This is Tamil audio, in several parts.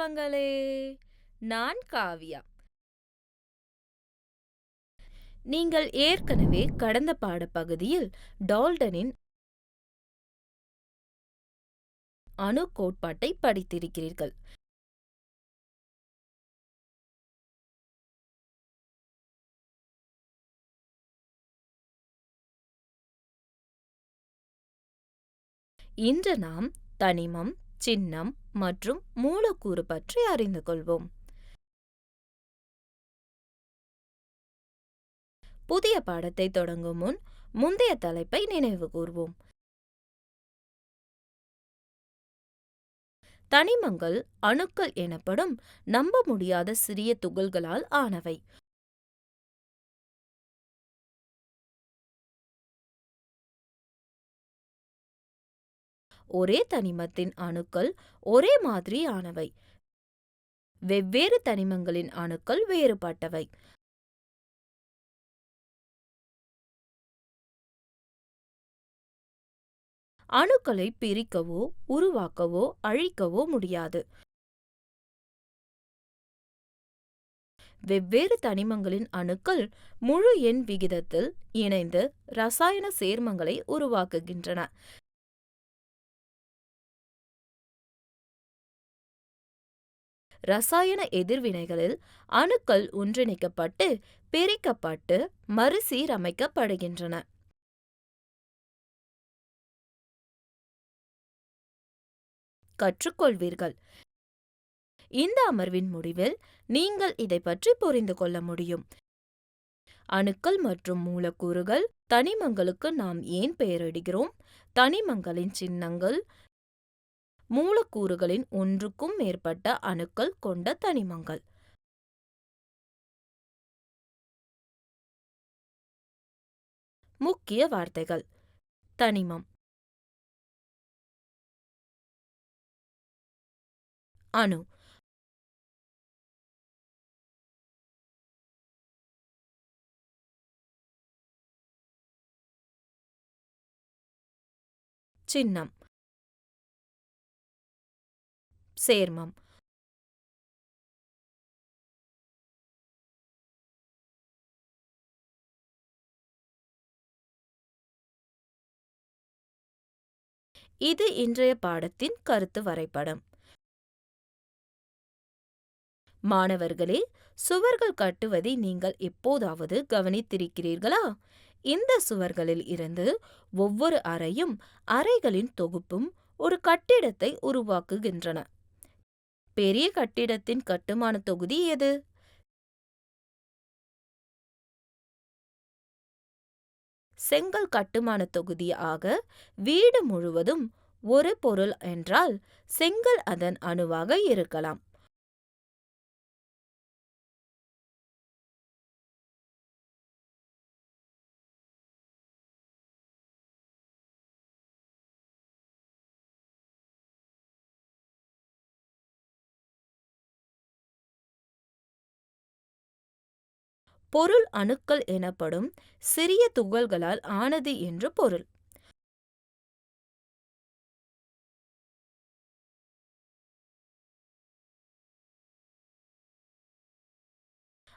செல்லங்களே! நான் காவ்யா. நீங்கள் ஏற்கனவே கடந்த பாடப்பகுதியில் டால்டனின் அணு கோட்பாட்டை படித்திருக்கிறீர்கள். இன்று நாம் தனிமம், சின்னம் மற்றும் மூலக்கூறு பற்றி அறிந்து கொள்வோம். புதிய பாடத்தை தொடங்கும் முன் முந்தைய தலைப்பை நினைவு கூர்வோம். தனிமங்கள் அணுக்கள் எனப்படும் நம்ப முடியாத சிறிய துகள்களால் ஆனவை. ஒரே தனிமத்தின் அணுக்கள் ஒரே மாதிரியானவை. வெவ்வேறு தனிமங்களின் அணுக்கள் வேறுபட்டவை. அணுக்களை பிரிக்கவோ உருவாக்கவோ அழிக்கவோ முடியாது. வெவ்வேறு தனிமங்களின் அணுக்கள் முழு எண் விகிதத்தில் இணைந்து ரசாயன சேர்மங்களை உருவாக்குகின்றன. ரசாயன எதிர்வினைகளில் அணுக்கள் ஒன்றிணைக்கப்பட்டு பிரிக்கப்பட்டு மறுசீரமைக்கப்படுகின்றன. கற்றுக்கொள்வீர்கள். இந்த அமர்வின் முடிவில் நீங்கள் இதை பற்றி புரிந்து கொள்ள முடியும். அணுக்கள் மற்றும் மூலக்கூறுகள், தனிமங்களுக்கு நாம் ஏன் பெயரிடுகிறோம், தனிமங்களின் சின்னங்கள், மூலக்கூறுகளின் ஒன்றுக்கும் மேற்பட்ட அணுக்கள் கொண்ட தனிமங்கள். முக்கிய வார்த்தைகள்: தனிமம், அணு, சின்னம், சேர்மம். இது இன்றைய பாடத்தின் கருத்து வரைபடம். மாணவர்களே, சுவர்கள் கட்டுவதை நீங்கள் எப்போதாவது கவனித்திருக்கிறீர்களா? இந்த சுவர்களில் இருந்து ஒவ்வொரு அறையும் அறைகளின் தொகுப்பும் ஒரு கட்டிடத்தை உருவாக்குகின்றன. பெரிய கட்டிடத்தின் கட்டுமான தொகுதி எது? செங்கல் கட்டுமான தொகுதி ஆக வீடு முழுவதும் ஒரு பொருள் என்றால் செங்கல் அதன் அணுவாக இருக்கலாம். பொருள் அணுக்கள் எனப்படும் சிறிய துகள்களால் ஆனது என்று பொருள்.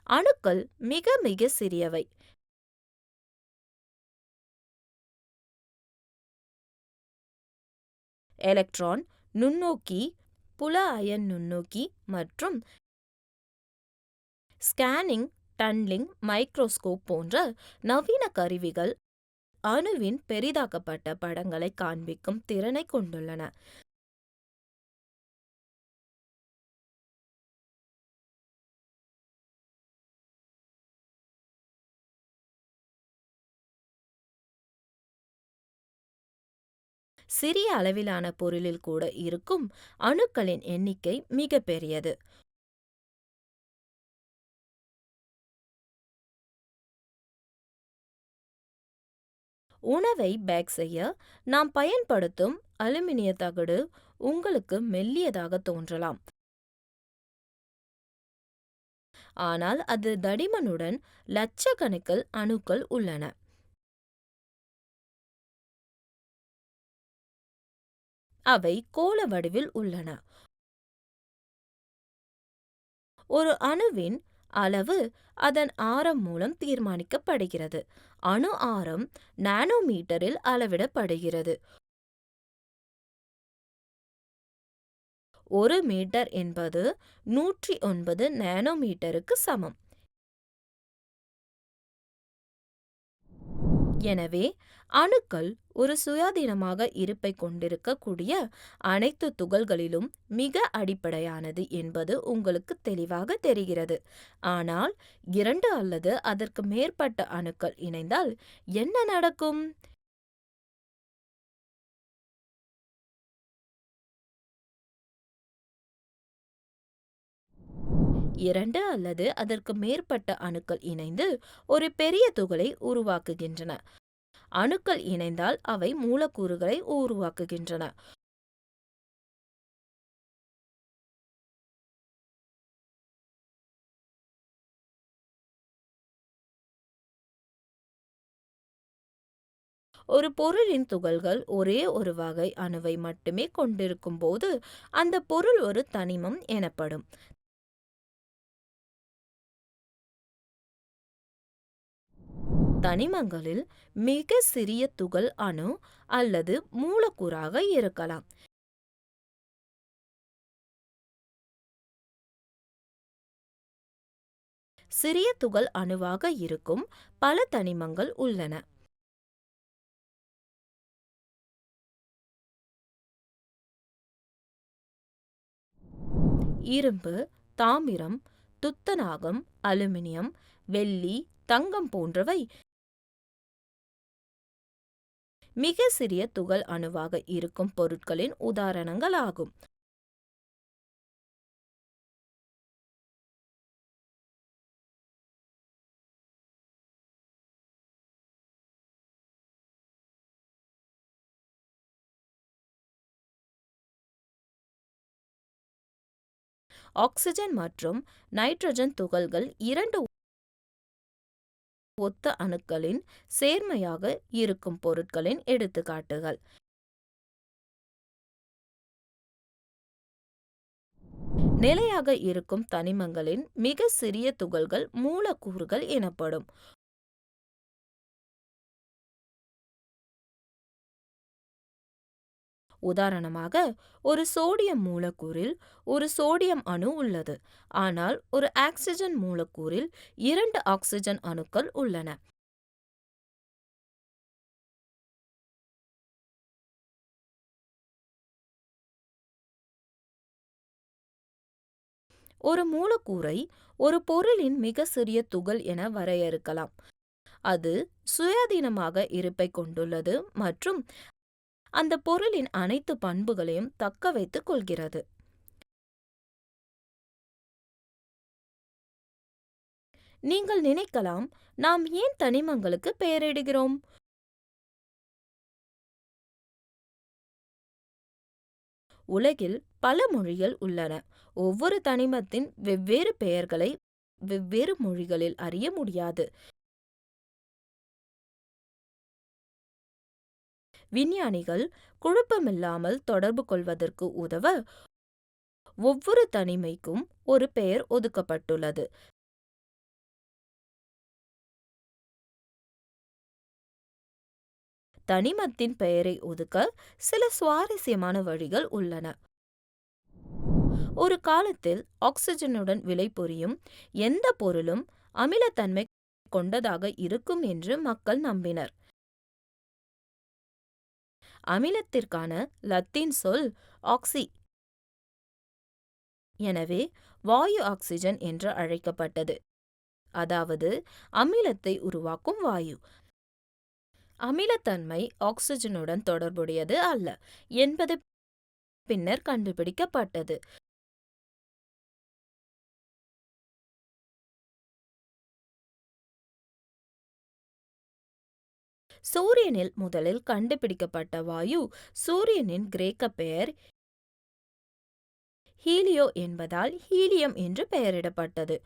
அணுக்கள் மிக மிக சிறியவை. எலக்ட்ரான் நுண்ணோக்கி, புல அயன் நுண்ணோக்கி மற்றும் ஸ்கேனிங் டன்னலிங் மைக்ரோஸ்கோப் போன்ற நவீன கருவிகள் அணுவின் பெரிதாக்கப்பட்ட படங்களை காண்பிக்கும் திறனை கொண்டுள்ளன. சிறிய அளவிலான பொருளில் கூட இருக்கும் அணுக்களின் எண்ணிக்கை மிக பெரியது. உணவை பேக் செய்ய நாம் பயன்படுத்தும் அலுமினிய தகடு உங்களுக்கு மெல்லியதாக தோன்றலாம். ஆனால் அது தடிமனுடன் லட்சக்கணக்கில் அணுக்கள் உள்ளன. அவை கோள வடிவில் உள்ளன. ஒரு அணுவின் அளவு அதன் ஆரம் மூலம் தீர்மானிக்கப்படுகிறது. அணு ஆரம் நானோமீட்டரில் அளவிடப்படுகிறது. 1 மீட்டர் என்பது 109 நானோமீட்டருக்கு சமம். எனவே அணுக்கள் ஒரு சுயாதீனமாக இருப்பை கொண்டிருக்கக்கூடிய அனைத்து துகள்களிலும் மிக அடிப்படையானது என்பது உங்களுக்கு தெளிவாக தெரிகிறது. ஆனால் 2 அல்லது அதற்கு மேற்பட்ட அணுக்கள் இணைந்தால் என்ன நடக்கும்? 2 அல்லது அதற்கு மேற்பட்ட அணுக்கள் இணைந்து ஒரு பெரிய துகளை உருவாக்குகின்றன. அணுக்கள் இணைந்தால் அவை மூலக்கூறுகளை உருவாக்குகின்றன. ஒரு பொருளின் துகள்கள் ஒரே ஒரு வகை அணுவை மட்டுமே கொண்டிருக்கும் போது அந்த பொருள் ஒரு தனிமம் எனப்படும். தனிமங்களில் மிக சிறிய துகள் அணு அல்லது மூலக்கூறாக இருக்கலாம். சிறிய துகள் அணுவாக இருக்கும் பல தனிமங்கள் உள்ளன. இரும்பு, தாமிரம், துத்தநாகம், அலுமினியம், வெள்ளி, தங்கம் போன்றவை மிக சிறிய துகள் அணுவாக இருக்கும் பொருட்களின் உதாரணங்களாகும். ஆக்சிஜன் மற்றும் நைட்ரஜன் துகள்கள் இரண்டு ஒத்த அணுக்களின் சேர்மையாக இருக்கும் பொருட்களின் எடுத்துக்காட்டுகள். நிலையாக இருக்கும் தனிமங்களின் மிக சிறிய துகள்கள் மூலக்கூறுகள் எனப்படும். உதாரணமாக, ஒரு சோடியம் மூலக்கூறில் ஒரு சோடியம் அணு உள்ளது. ஆனால் ஒரு ஆக்சிஜன் மூலக்கூறில் 2 ஆக்சிஜன் அணுக்கள் உள்ளன. ஒரு மூலக்கூறை ஒரு பொருளின் மிக சிறிய துகள் என வரையறுக்கலாம். அது சுயாதீனமாக இருப்பை கொண்டுள்ளது மற்றும் அந்த பொருளின் அனைத்து பண்புகளையும் தக்க வைத்துக் கொள்கிறது. நீங்கள் நினைக்கலாம், நாம் ஏன் தனிமங்களுக்கு பெயரிடுகிறோம்? உலகில் பல மொழிகள் உள்ளன. ஒவ்வொரு தனிமத்தின் வெவ்வேறு பெயர்களை வெவ்வேறு மொழிகளில் அறிய முடியாது. விஞ்ஞானிகள் குழப்பமில்லாமல் தொடர்பு கொள்வதற்கு உதவ ஒவ்வொரு தனிமைக்கும் ஒரு பெயர் ஒதுக்கப்பட்டுள்ளது. தனிமத்தின் பெயரை ஒதுக்க சில சுவாரஸ்யமான வழிகள் உள்ளன. ஒரு காலத்தில் ஆக்சிஜனுடன் வினைபுரியும் எந்த பொருளும் அமிலத்தன்மை கொண்டதாக இருக்கும் என்று மக்கள் நம்பினர். அமிலத்திற்கான லத்தீன் சொல் ஆக்சி. எனவே வாயு ஆக்சிஜன் என்று அழைக்கப்பட்டது, அதாவது அமிலத்தை உருவாக்கும் வாயு. அமிலத்தன்மை ஆக்சிஜனுடன் தொடர்புடையது அல்ல என்பது பின்னர் கண்டுபிடிக்கப்பட்டது. சூரியனில் முதலில் கண்டுபிடிக்கப்பட்ட வாயு சூரியனின் கிரேக்க பெயர் ஹீலியோ என்பதால் ஹீலியம் என்று பெயரிடப்பட்டது.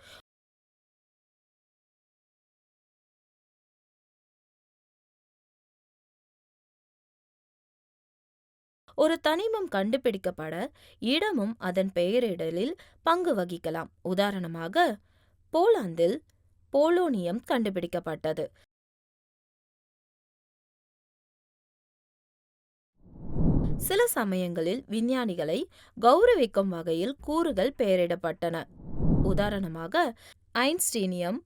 ஒரு தனிமம் கண்டுபிடிக்கப்பட இடமும் அதன் பெயரிடலில் பங்கு வகிக்கலாம். உதாரணமாக, போலாந்தில் போலோனியம் கண்டுபிடிக்கப்பட்டது. சில சமயங்களில் விஞ்ஞானிகளை கௌரவிக்கும் வகையில் கூறுகள் பெயரிடப்பட்டன. உதாரணமாக, ஐன்ஸ்டீனியம்,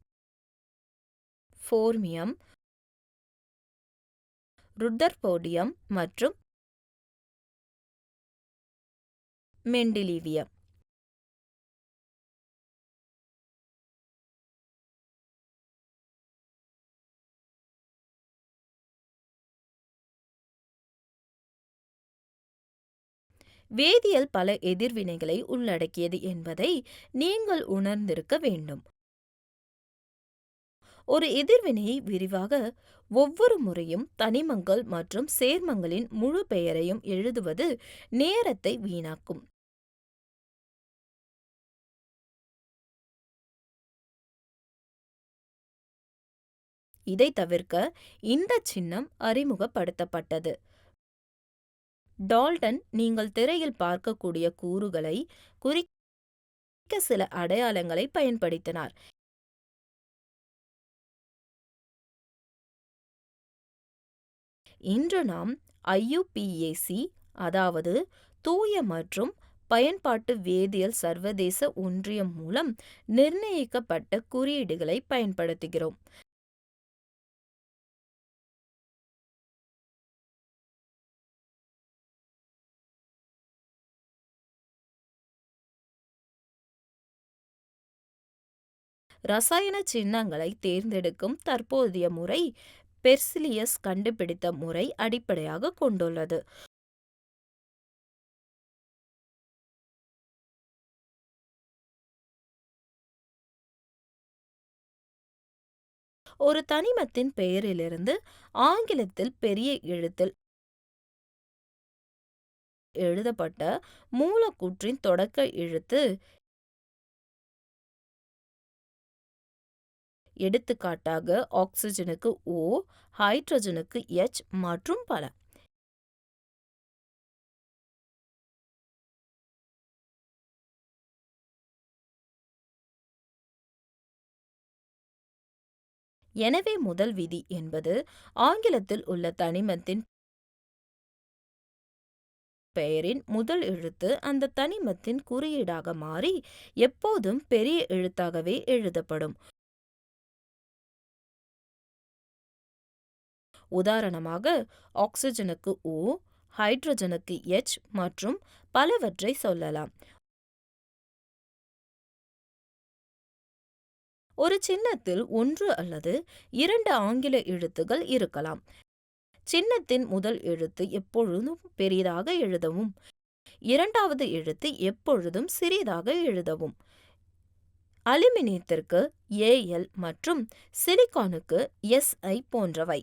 ஃபோர்மியம், ருதர்போர்டியம் மற்றும் மெண்டிலிவியம். வேதியியல் பல எதிர்வினைகளை உள்ளடக்கியது என்பதை நீங்கள் உணர்ந்திருக்க வேண்டும். ஒரு எதிர்வினையை விரிவாக ஒவ்வொரு முறையும் தனிமங்கள் மற்றும் சேர்மங்களின் முழு பெயரையும் எழுதுவது நேரத்தை வீணாக்கும். இதை தவிர்க்க இந்த சின்னம் அறிமுகப்படுத்தப்பட்டது. டால்டன் நீங்கள் திரையில் பார்க்கக்கூடிய கூறுகளை குறிக்க சில அடையாளங்களை பயன்படுத்தினார். இன்று நாம் IUPAC, அதாவது தூய மற்றும் பயன்பாட்டு வேதியியல் சர்வதேச ஒன்றியம் மூலம் நிர்ணயிக்கப்பட்ட குறியீடுகளை பயன்படுத்துகிறோம். ரசாயன சின்னங்களை தேர்ந்தெடுக்கும் தற்போதைய முறை பெர்சிலியஸ் கண்டுபிடித்த முறை அடிப்படையாக கொண்டுள்ளது. ஒரு தனிமத்தின் பெயரிலிருந்து ஆங்கிலத்தில் பெரிய எழுத்தில் எழுதப்பட்ட மூலக்கூற்றின் தொடக்க எழுத்து, எடுத்துக்காட்டாக ஆக்சிஜனுக்கு O, ஹைட்ரஜனுக்கு H மற்றும் பல. எனவே முதல் விதி என்பது ஆங்கிலத்தில் உள்ள தனிமத்தின் பெயரின் முதல் எழுத்து அந்த தனிமத்தின் குறியீடாக மாறி எப்போதும் பெரிய எழுத்தாகவே எழுதப்படும். உதாரணமாக, ஆக்சிஜனுக்கு O, ஹைட்ரஜனுக்கு H மற்றும் பலவற்றை சொல்லலாம். ஒரு சின்னத்தில் ஒன்று அல்லது இரண்டு ஆங்கில எழுத்துகள் இருக்கலாம். சின்னத்தின் முதல் எழுத்து எப்பொழுதும் பெரிதாக எழுதவும், இரண்டாவது எழுத்து எப்பொழுதும் சிறிதாக எழுதவும். அலுமினியத்திற்கு AL மற்றும் சிலிக்கானுக்கு SI போன்றவை.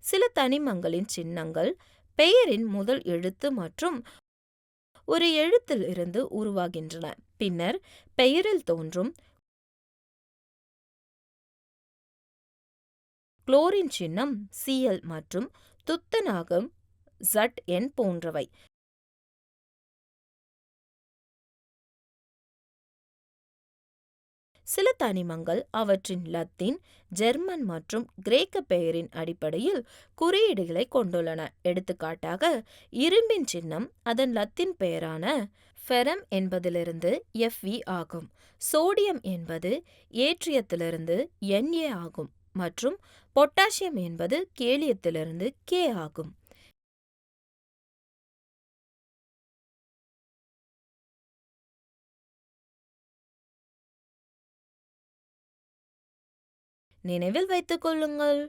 சில தனிமங்களின் சின்னங்கள் பெயரின் முதல் எழுத்து மற்றும் ஒரு எழுத்தில் இருந்து உருவாகின்றன. பின்னர் பெயரில் தோன்றும் குளோரின் சின்னம் Cl மற்றும் துத்தநாகம் Zn போன்றவை. சில தனிமங்கள் அவற்றின் லத்தீன், ஜெர்மன் மற்றும் கிரேக்க பெயரின் அடிப்படையில் குறியீடுகளை கொண்டுள்ளன. எடுத்துக்காட்டாக, இரும்பின் சின்னம் அதன் லத்தீன் பெயரான ஃபெரம் என்பதிலிருந்து Fe ஆகும். சோடியம் என்பது ஏட்ரியத்திலிருந்து Na ஆகும் மற்றும் பொட்டாசியம் என்பது கேலியத்திலிருந்து K ஆகும். நினைவில் வைத்துக் கொள்ளுங்கள்,